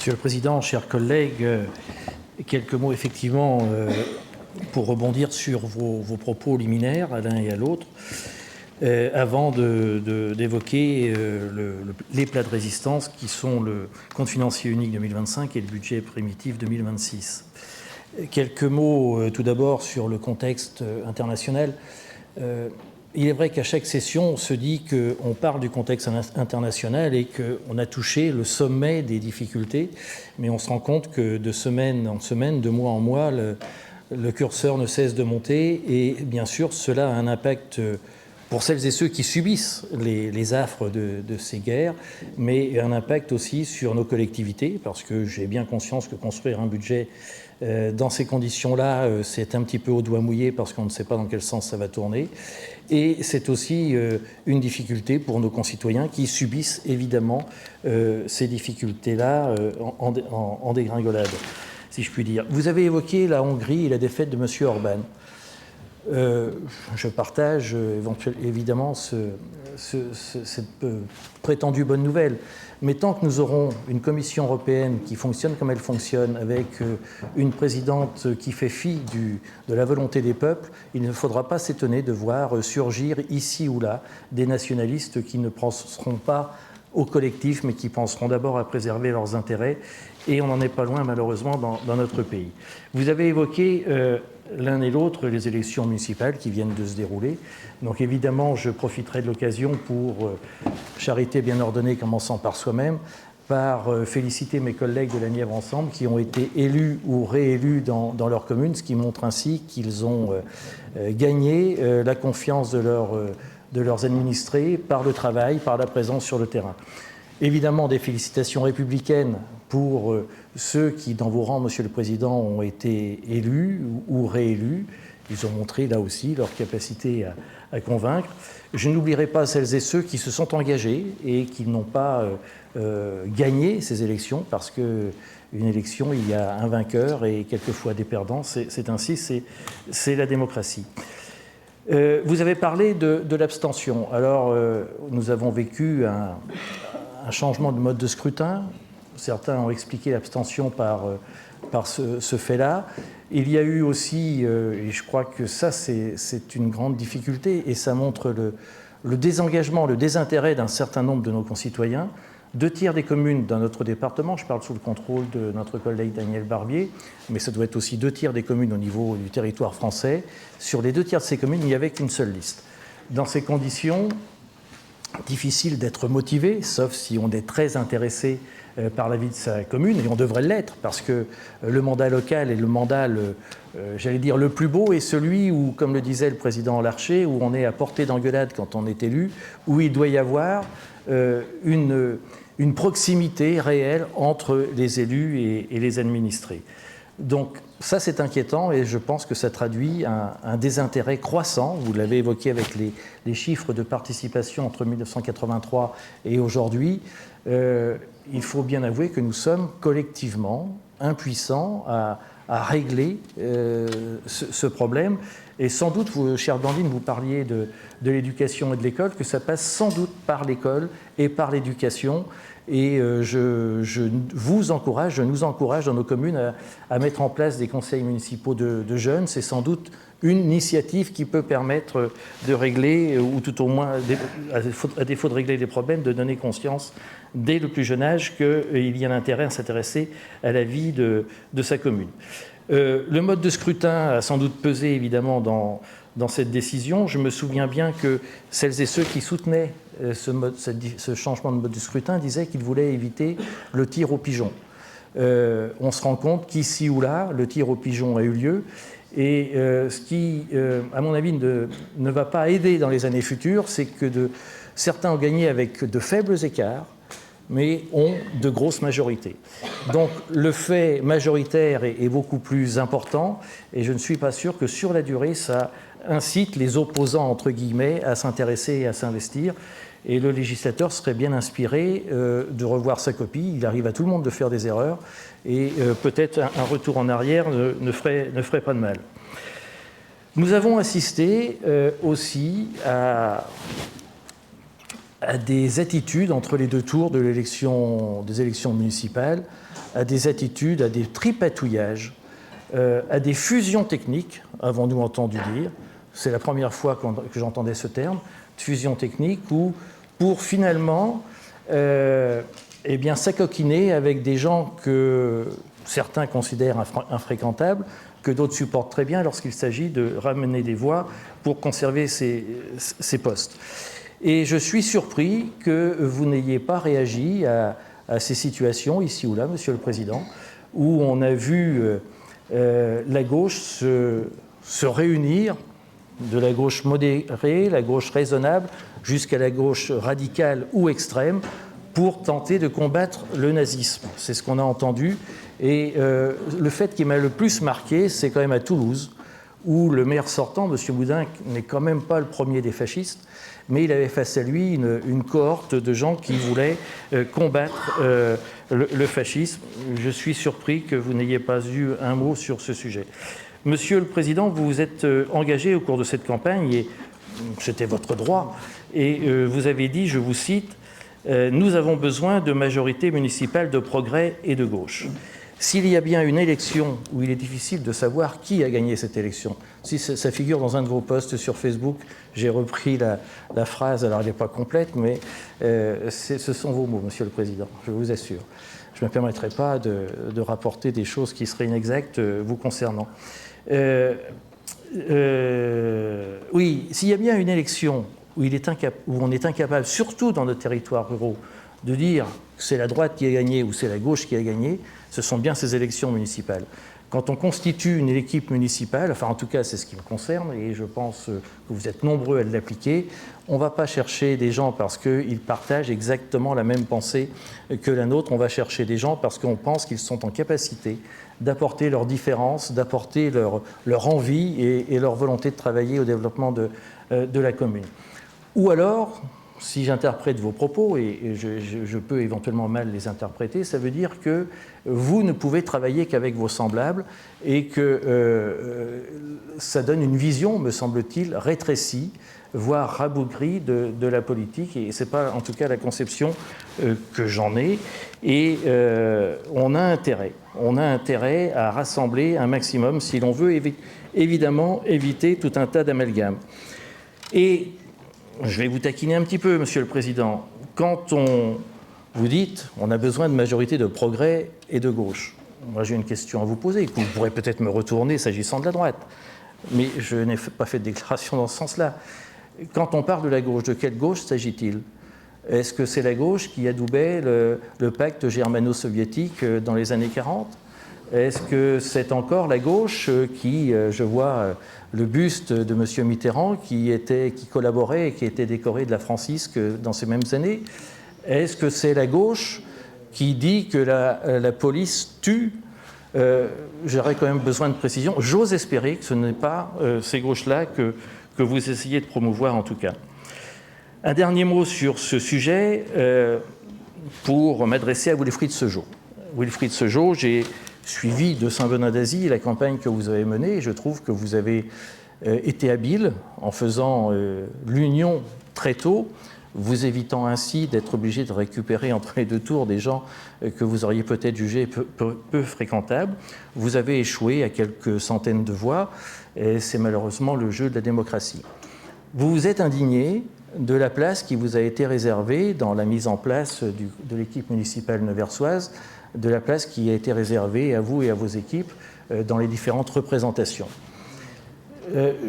Monsieur le Président, chers collègues, quelques mots effectivement pour rebondir sur vos propos liminaires à l'un et à l'autre, avant d'évoquer les plats de résistance qui sont le compte financier unique 2025 et le budget primitif 2026. Quelques mots tout d'abord sur le contexte international. Il est vrai qu'à chaque session, on se dit qu'on parle du contexte international et qu'on a touché le sommet des difficultés, mais on se rend compte que de semaine en semaine, de mois en mois, le curseur ne cesse de monter et bien sûr, cela a un impact pour celles et ceux qui subissent les affres de ces guerres, mais un impact aussi sur nos collectivités, parce que j'ai bien conscience que construire un budget dans ces conditions-là, c'est un petit peu au doigt mouillé parce qu'on ne sait pas dans quel sens ça va tourner. Et c'est aussi une difficulté pour nos concitoyens qui subissent évidemment ces difficultés-là en dégringolade, si je puis dire. Vous avez évoqué la Hongrie et la défaite de M. Orbán. Je partage évidemment cette prétendue bonne nouvelle. Mais tant que nous aurons une Commission européenne qui fonctionne comme elle fonctionne, avec une présidente qui fait fi de la volonté des peuples, il ne faudra pas s'étonner de voir surgir ici ou là des nationalistes qui ne penseront pas au collectif, mais qui penseront d'abord à préserver leurs intérêts. Et on n'en est pas loin, malheureusement, dans notre pays. Vous avez évoqué l'un et l'autre les élections municipales qui viennent de se dérouler. Donc évidemment, je profiterai de l'occasion pour charité bien ordonnée, commençant par soi-même, par féliciter mes collègues de la Nièvre Ensemble qui ont été élus ou réélus dans leur commune, ce qui montre ainsi qu'ils ont gagné la confiance de leurs administrés par le travail, par la présence sur le terrain. Évidemment, des félicitations républicaines pour ceux qui, dans vos rangs, Monsieur le Président, ont été élus ou réélus. Ils ont montré, là aussi, leur capacité à convaincre. Je n'oublierai pas celles et ceux qui se sont engagés et qui n'ont pas gagné ces élections, parce qu'une élection, il y a un vainqueur et quelquefois des perdants. C'est ainsi, c'est la démocratie. Vous avez parlé de l'abstention. Alors, nous avons vécu un changement de mode de scrutin. Certains ont expliqué l'abstention par ce fait-là. Il y a eu aussi, et je crois que ça c'est une grande difficulté, et ça montre le désengagement, le désintérêt d'un certain nombre de nos concitoyens. 2 tiers des communes dans notre département, je parle sous le contrôle de notre collègue Daniel Barbier, mais ça doit être aussi 2 tiers des communes au niveau du territoire français. Sur les 2 tiers de ces communes, il n'y avait qu'une seule liste. Dans ces conditions, difficile d'être motivé, sauf si on est très intéressé par la vie de sa commune, et on devrait l'être, parce que le mandat local est le mandat, j'allais dire, le plus beau, et celui où, comme le disait le président Larcher, où on est à portée d'engueulade quand on est élu, où il doit y avoir une proximité réelle entre les élus et les administrés. Donc ça, c'est inquiétant, et je pense que ça traduit un désintérêt croissant. Vous l'avez évoqué avec les chiffres de participation entre 1983 et aujourd'hui. Il faut bien avouer que nous sommes collectivement impuissants à régler ce problème. Et sans doute, vous, chère Blandine, vous parliez de l'éducation et de l'école, que ça passe sans doute par l'école et par l'éducation. Et je nous encourage dans nos communes à mettre en place des conseils municipaux de jeunes. C'est sans doute une initiative qui peut permettre de régler, ou tout au moins, à défaut de régler des problèmes, de donner conscience dès le plus jeune âge qu'il y a un intérêt à s'intéresser à la vie de sa commune. Le mode de scrutin a sans doute pesé évidemment dans cette décision. Je me souviens bien que celles et ceux qui soutenaient ce changement de mode de scrutin disaient qu'ils voulaient éviter le tir au pigeon. On se rend compte qu'ici ou là, le tir au pigeon a eu lieu. Et ce qui, à mon avis, ne va pas aider dans les années futures, c'est que certains ont gagné avec de faibles écarts, mais ont de grosses majorités. Donc le fait majoritaire est beaucoup plus important, et je ne suis pas sûr que sur la durée, ça incite les opposants, entre guillemets, à s'intéresser et à s'investir. Et le législateur serait bien inspiré de revoir sa copie. Il arrive à tout le monde de faire des erreurs, et peut-être un retour en arrière ne ferait pas de mal. Nous avons assisté aussi à à des attitudes entre les deux tours des élections municipales, à des attitudes, à des tripatouillages, à des fusions techniques, avons-nous entendu dire. C'est la première fois que j'entendais ce terme, fusion technique, où pour finalement s'acoquiner avec des gens que certains considèrent infréquentables, que d'autres supportent très bien lorsqu'il s'agit de ramener des voix pour conserver ces postes. Et je suis surpris que vous n'ayez pas réagi à ces situations, ici ou là, Monsieur le Président, où on a vu la gauche se réunir, de la gauche modérée, la gauche raisonnable, jusqu'à la gauche radicale ou extrême, pour tenter de combattre le nazisme. C'est ce qu'on a entendu. Et le fait qui m'a le plus marqué, c'est quand même à Toulouse, où le maire sortant, M. Boudin, n'est quand même pas le premier des fascistes, mais il avait face à lui une cohorte de gens qui voulaient combattre le fascisme. Je suis surpris que vous n'ayez pas eu un mot sur ce sujet. Monsieur le Président, vous vous êtes engagé au cours de cette campagne, et c'était votre droit, et vous avez dit, je vous cite, « Nous avons besoin de majorités municipales de progrès et de gauche ». S'il y a bien une élection où il est difficile de savoir qui a gagné cette élection, si ça figure dans un de vos posts sur Facebook, j'ai repris la phrase, alors elle n'est pas complète, mais ce sont vos mots, Monsieur le Président, je vous assure. Je ne me permettrai pas de rapporter des choses qui seraient inexactes vous concernant. Oui, s'il y a bien une élection où on est incapable, surtout dans nos territoires ruraux, de dire que c'est la droite qui a gagné ou c'est la gauche qui a gagné, ce sont bien ces élections municipales. Quand on constitue une équipe municipale, enfin en tout cas c'est ce qui me concerne, et je pense que vous êtes nombreux à l'appliquer, on ne va pas chercher des gens parce qu'ils partagent exactement la même pensée que la nôtre, on va chercher des gens parce qu'on pense qu'ils sont en capacité d'apporter leurs différences, d'apporter leur envie et leur volonté de travailler au développement de la commune. Ou alors, si j'interprète vos propos, et je peux éventuellement mal les interpréter, ça veut dire que vous ne pouvez travailler qu'avec vos semblables et que ça donne une vision, me semble-t-il, rétrécie, voire rabougrie de la politique. Et ce n'est pas en tout cas la conception que j'en ai. Et on a intérêt à rassembler un maximum si l'on veut évidemment éviter tout un tas d'amalgames. Et je vais vous taquiner un petit peu, Monsieur le Président. Quand vous dites on a besoin de majorité de progrès et de gauche, moi j'ai une question à vous poser, que vous pourrez peut-être me retourner s'agissant de la droite, mais je n'ai pas fait de déclaration dans ce sens-là. Quand on parle de la gauche, de quelle gauche s'agit-il ? Est-ce que c'est la gauche qui adoubait le pacte germano-soviétique dans les années 40 ? Est-ce que c'est encore la gauche qui, je vois le buste de M. Mitterrand qui collaborait et qui était décoré de la Francisque dans ces mêmes années? Est-ce que c'est la gauche qui dit que la police tue? J'aurais quand même besoin de précision. J'ose espérer que ce n'est pas ces gauches-là que vous essayez de promouvoir en tout cas. Un dernier mot sur ce sujet pour m'adresser à Wilfried Sejeau. Wilfried Sejeau, j'ai suivi de Saint-Benoît d'Azy la campagne que vous avez menée, et je trouve que vous avez été habile en faisant l'union très tôt, vous évitant ainsi d'être obligé de récupérer entre les deux tours des gens que vous auriez peut-être jugés peu fréquentables. Vous avez échoué à quelques centaines de voix, et c'est malheureusement le jeu de la démocratie. Vous vous êtes indigné de la place qui vous a été réservée dans la mise en place de l'équipe municipale neversoise, de la place qui a été réservée à vous et à vos équipes dans les différentes représentations.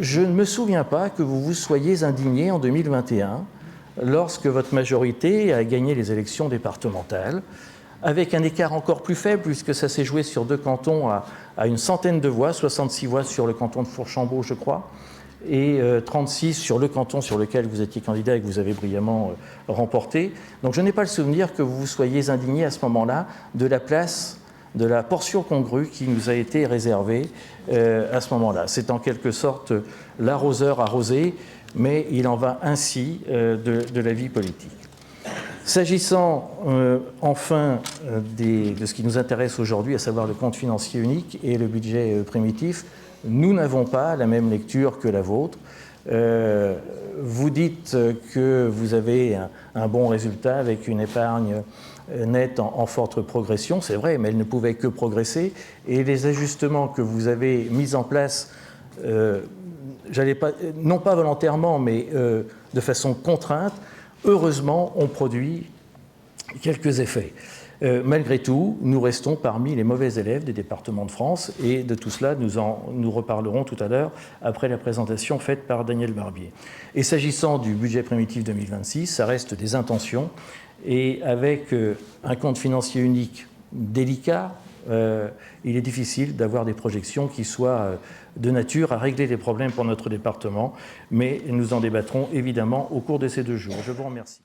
Je ne me souviens pas que vous vous soyez indigné en 2021 lorsque votre majorité a gagné les élections départementales, avec un écart encore plus faible puisque ça s'est joué sur 2 cantons à une centaine de voix, 66 voix sur le canton de Fourchambault, je crois, et 36 sur le canton sur lequel vous étiez candidat et que vous avez brillamment remporté. Donc je n'ai pas le souvenir que vous vous soyez indigné à ce moment-là de la place, de la portion congrue qui nous a été réservée à ce moment-là. C'est en quelque sorte l'arroseur arrosé, mais il en va ainsi de la vie politique. S'agissant enfin de ce qui nous intéresse aujourd'hui, à savoir le compte financier unique et le budget primitif, nous n'avons pas la même lecture que la vôtre. Vous dites que vous avez un bon résultat avec une épargne nette en forte progression, c'est vrai, mais elle ne pouvait que progresser. Et les ajustements que vous avez mis en place, non pas volontairement, mais de façon contrainte, heureusement, ont produit quelques effets. Malgré tout, nous restons parmi les mauvais élèves des départements de France, et de tout cela, nous reparlerons tout à l'heure après la présentation faite par Daniel Barbier. Et s'agissant du budget primitif 2026, ça reste des intentions, et avec un compte financier unique délicat, il est difficile d'avoir des projections qui soient de nature à régler les problèmes pour notre département, mais nous en débattrons évidemment au cours de ces 2 jours. Je vous remercie.